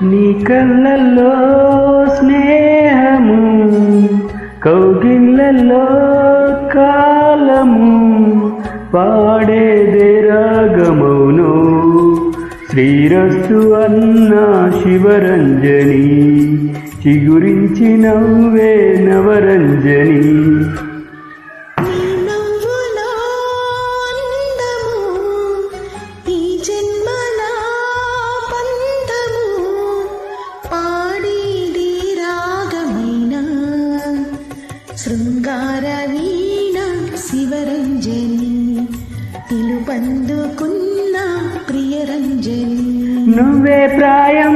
నీ కళ్ళల్లో స్నేహము, కౌగిళ్ళల్లో కాలము, పాడేదే రాగమౌను శ్రీరస్తు అన్న శివరంజని, చిగురించి నవ్వే నవరంజని. శృంగార వీణ శివరంజని, పిలుపందుకున్న ప్రియరంజని. నువ్వే ప్రాయం